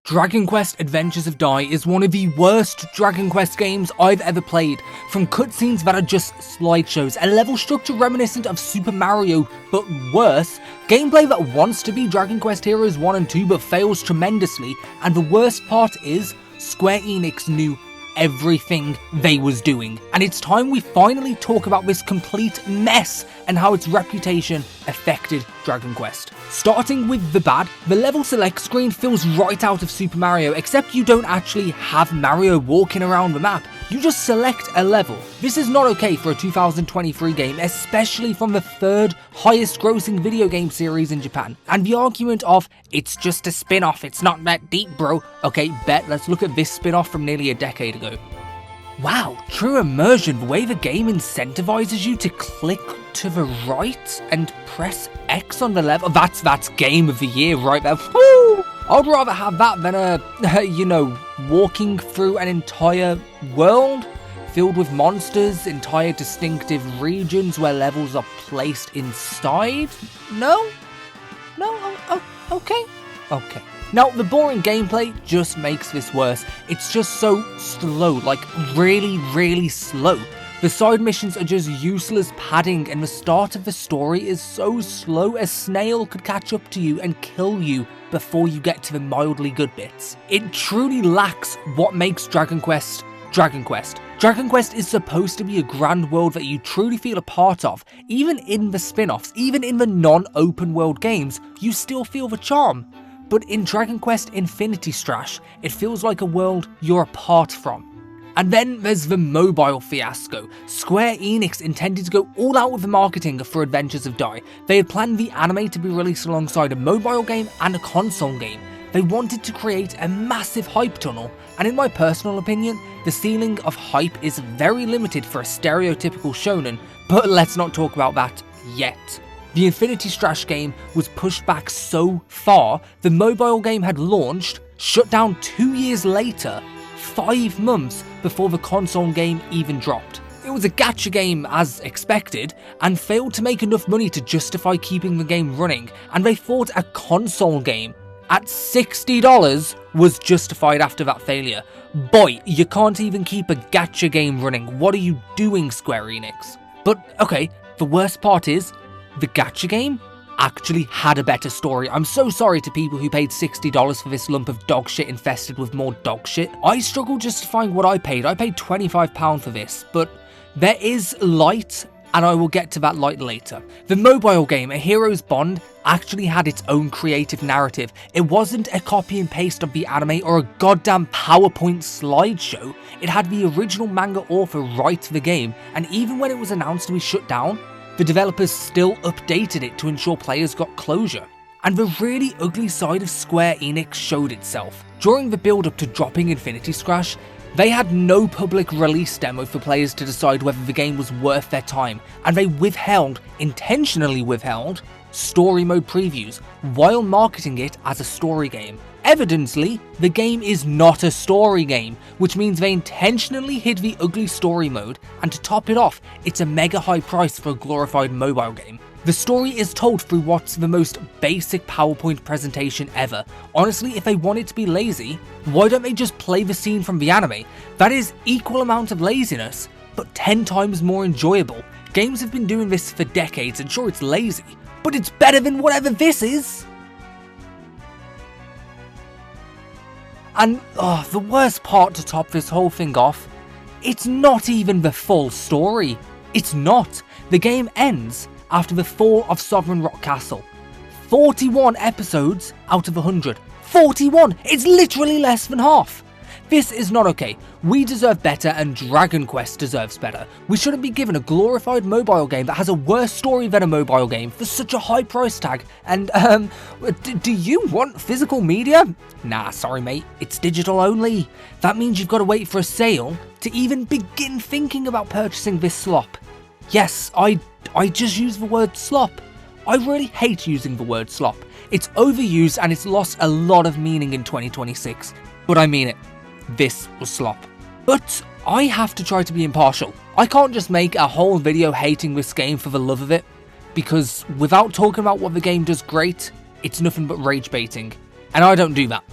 Dragon Quest Adventures of Dai is one of the worst Dragon Quest games I've ever played. From cutscenes that are just slideshows, a level structure reminiscent of Super Mario but worse, gameplay that wants to be Dragon Quest Heroes 1 and 2 but fails tremendously, and the worst part is, Square Enix knew everything they was doing. And it's time we finally talk about this complete mess and how its reputation affected Dragon Quest. Starting with the bad, the level select screen feels right out of Super Mario, except you don't actually have Mario walking around the map. You just select a level. This is not okay for a 2023 game, especially from the third highest grossing video game series in Japan. And the argument of, it's just a spin-off, it's not that deep bro. Okay, bet, let's look at this spin-off from nearly a decade ago. Wow, true immersion, the way the game incentivizes you to click to the right and press X on the level, that's game of the year right there. Woo! I'd rather have that than walking through an entire world filled with monsters, entire distinctive regions where levels are placed inside. No, okay. Now, the boring gameplay just makes this worse. It's just so slow, like really slow. The side missions are just useless padding, and the start of the story is so slow a snail could catch up to you and kill you before you get to the mildly good bits. It truly lacks what makes Dragon Quest Dragon Quest. Dragon Quest is supposed to be a grand world that you truly feel a part of. Even in the spin-offs, even in the non-open world games, you still feel the charm. But in Dragon Quest Infinity Strash, it feels like a world you're apart from. And then there's the mobile fiasco. Square Enix intended to go all out with the marketing for Adventures of Dai. They had planned the anime to be released alongside a mobile game and a console game. They wanted to create a massive hype tunnel, and in my personal opinion, the ceiling of hype is very limited for a stereotypical shonen, but let's not talk about that yet. The Infinity Strash game was pushed back so far, the mobile game had launched, shut down 2 years later, 5 months before the console game even dropped. It was a gacha game as expected, and failed to make enough money to justify keeping the game running, and they thought a console game at $60 was justified after that failure. Boy, you can't even keep a gacha game running. What are you doing, Square Enix? But okay, the worst part is, the gacha game actually had a better story. I'm so sorry to people who paid $60 for this lump of dog shit infested with more dog shit. I struggle justifying what I paid. I paid £25 for this, but there is light, and I will get to that light later. The mobile game, A Hero's Bond, actually had its own creative narrative. It wasn't a copy and paste of the anime or a goddamn PowerPoint slideshow. It had the original manga author write the game, and even when it was announced to be shut down, the developers still updated it to ensure players got closure. And the really ugly side of Square Enix showed itself. During the build-up to dropping Infinity Strash, they had no public release demo for players to decide whether the game was worth their time, and they intentionally withheld, story mode previews while marketing it as a story game. Evidently, the game is not a story game, which means they intentionally hid the ugly story mode, and to top it off, it's a mega high price for a glorified mobile game. The story is told through what's the most basic PowerPoint presentation ever. Honestly, if they want it to be lazy, why don't they just play the scene from the anime? That is equal amount of laziness, but 10 times more enjoyable. Games have been doing this for decades, and sure, it's lazy, but it's better than whatever this is. And the worst part to top this whole thing off, it's not even the full story. It's not. The game ends after the fall of Sovereign Rock Castle. 41 episodes out of 100. 41! It's literally less than half. This is not okay. We deserve better, and Dragon Quest deserves better. We shouldn't be given a glorified mobile game that has a worse story than a mobile game for such a high price tag. And, do you want physical media? Nah, sorry mate, it's digital only. That means you've got to wait for a sale to even begin thinking about purchasing this slop. Yes, I just use the word slop. I really hate using the word slop. It's overused and it's lost a lot of meaning in 2026. But I mean it. This was slop. But I have to try to be impartial. I can't just make a whole video hating this game for the love of it, because without talking about what the game does great, it's nothing but rage baiting, and I don't do that.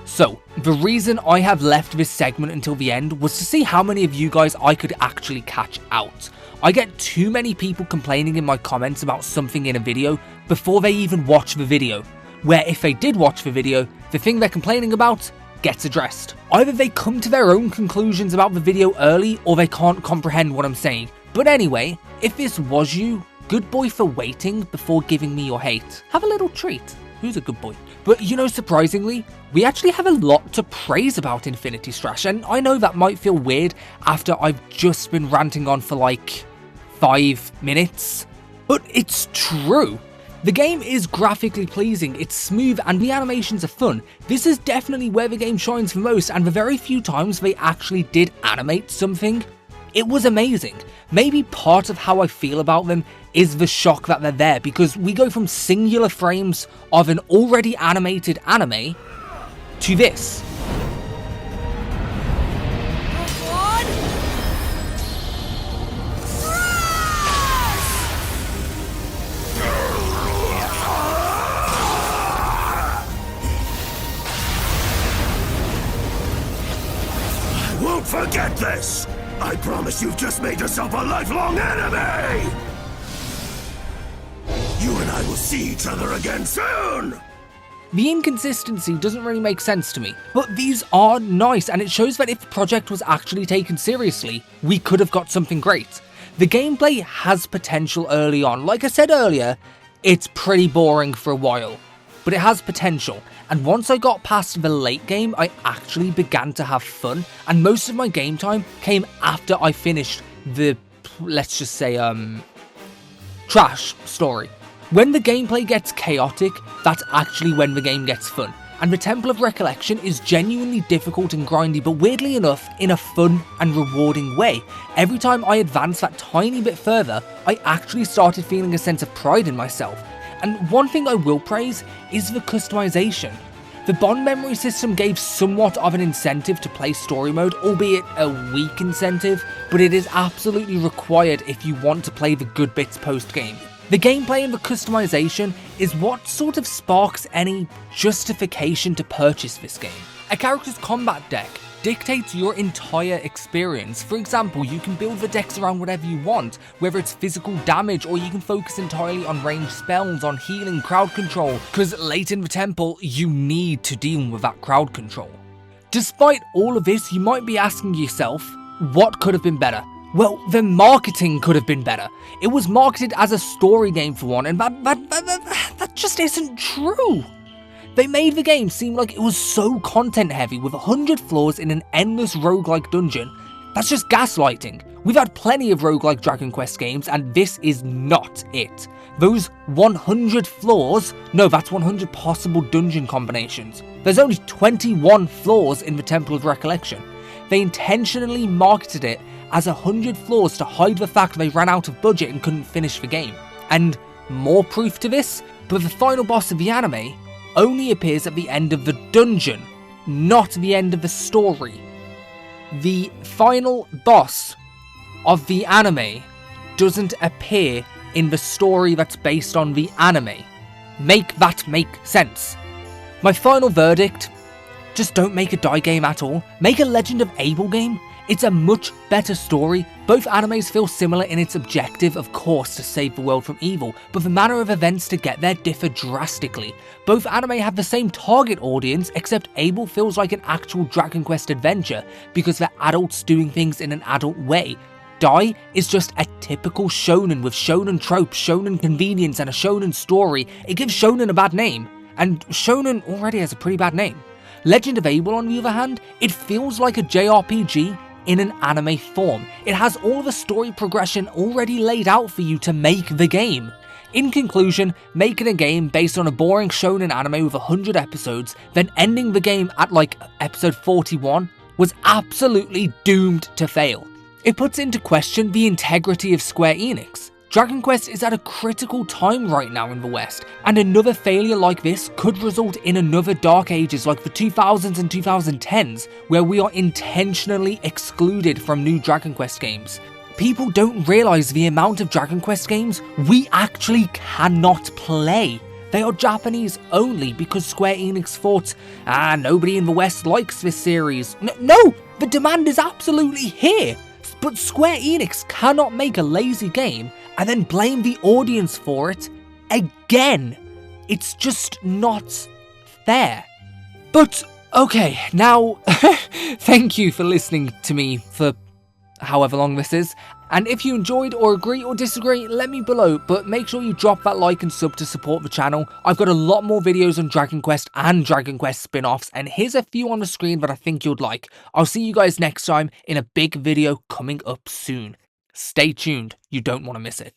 So, the reason I have left this segment until the end was to see how many of you guys I could actually catch out. I get too many people complaining in my comments about something in a video before they even watch the video, where if they did watch the video, the thing they're complaining about gets addressed. Either they come to their own conclusions about the video early, or they can't comprehend what I'm saying. But anyway, if this was you, good boy for waiting before giving me your hate. Have a little treat. Who's a good boy? But you know, surprisingly, we actually have a lot to praise about Infinity Strash, and I know that might feel weird after I've just been ranting on for like 5 minutes, but it's true. The game is graphically pleasing, it's smooth, and the animations are fun. This is definitely where the game shines the most, and the very few times they actually did animate something, it was amazing. Maybe part of how I feel about them is the shock that they're there, because we go from singular frames of an already animated anime to this. I won't forget this! I promise you've just made yourself a lifelong enemy! You and I will see each other again soon! The inconsistency doesn't really make sense to me, but these are nice, and it shows that if the project was actually taken seriously, we could have got something great. The gameplay has potential early on. Like I said earlier, it's pretty boring for a while, but it has potential. And once I got past the late game, I actually began to have fun, and most of my game time came after I finished the, let's just say, trash story. When the gameplay gets chaotic, that's actually when the game gets fun. And the Temple of Recollection is genuinely difficult and grindy, but weirdly enough, in a fun and rewarding way. Every time I advanced that tiny bit further, I actually started feeling a sense of pride in myself. And one thing I will praise is the customization. The bond memory system gave somewhat of an incentive to play story mode, albeit a weak incentive, but it is absolutely required if you want to play the good bits post-game. The gameplay and the customization is what sort of sparks any justification to purchase this game. A character's combat deck dictates your entire experience. For example, you can build the decks around whatever you want, whether it's physical damage or you can focus entirely on ranged spells, on healing, crowd control, because late in the temple, you need to deal with that crowd control. Despite all of this, you might be asking yourself, what could have been better? Well, the marketing could have been better. It was marketed as a story game for one, and that just isn't true. They made the game seem like it was so content heavy with 100 floors in an endless roguelike dungeon. That's just gaslighting. We've had plenty of roguelike Dragon Quest games, and this is not it. Those 100 floors, no, that's 100 possible dungeon combinations. There's only 21 floors in the Temple of Recollection. They intentionally marketed it as 100 floors to hide the fact they ran out of budget and couldn't finish the game. And more proof to this, but the final boss of the anime only appears at the end of the dungeon, not the end of the story. The final boss of the anime doesn't appear in the story that's based on the anime. Make that make sense. My final verdict, just don't make a Dai game at all. Make a Legend of Abel game. It's a much better story. Both animes feel similar in its objective, of course, to save the world from evil, but the manner of events to get there differ drastically. Both anime have the same target audience, except Abel feels like an actual Dragon Quest adventure, because they're adults doing things in an adult way. Dai is just a typical shonen with shonen tropes, shonen convenience, and a shonen story. It gives shonen a bad name, and shonen already has a pretty bad name. Legend of Abel, on the other hand, it feels like a JRPG in an anime form. It has all the story progression already laid out for you to make the game. In conclusion, making a game based on a boring shonen anime with 100 episodes, then ending the game at like episode 41, was absolutely doomed to fail. It puts into question the integrity of Square Enix. Dragon Quest is at a critical time right now in the West, and another failure like this could result in another dark ages like the 2000s and 2010s, where we are intentionally excluded from new Dragon Quest games. People don't realise the amount of Dragon Quest games we actually cannot play. They are Japanese only because Square Enix thought, nobody in the West likes this series. No, the demand is absolutely here. But Square Enix cannot make a lazy game and then blame the audience for it again. It's just not fair. But okay, now thank you for listening to me for however long this is. And if you enjoyed or agree or disagree, let me below, but make sure you drop that like and sub to support the channel. I've got a lot more videos on Dragon Quest and Dragon Quest spin-offs, and here's a few on the screen that I think you'd like. I'll see you guys next time in a big video coming up soon. Stay tuned, you don't want to miss it.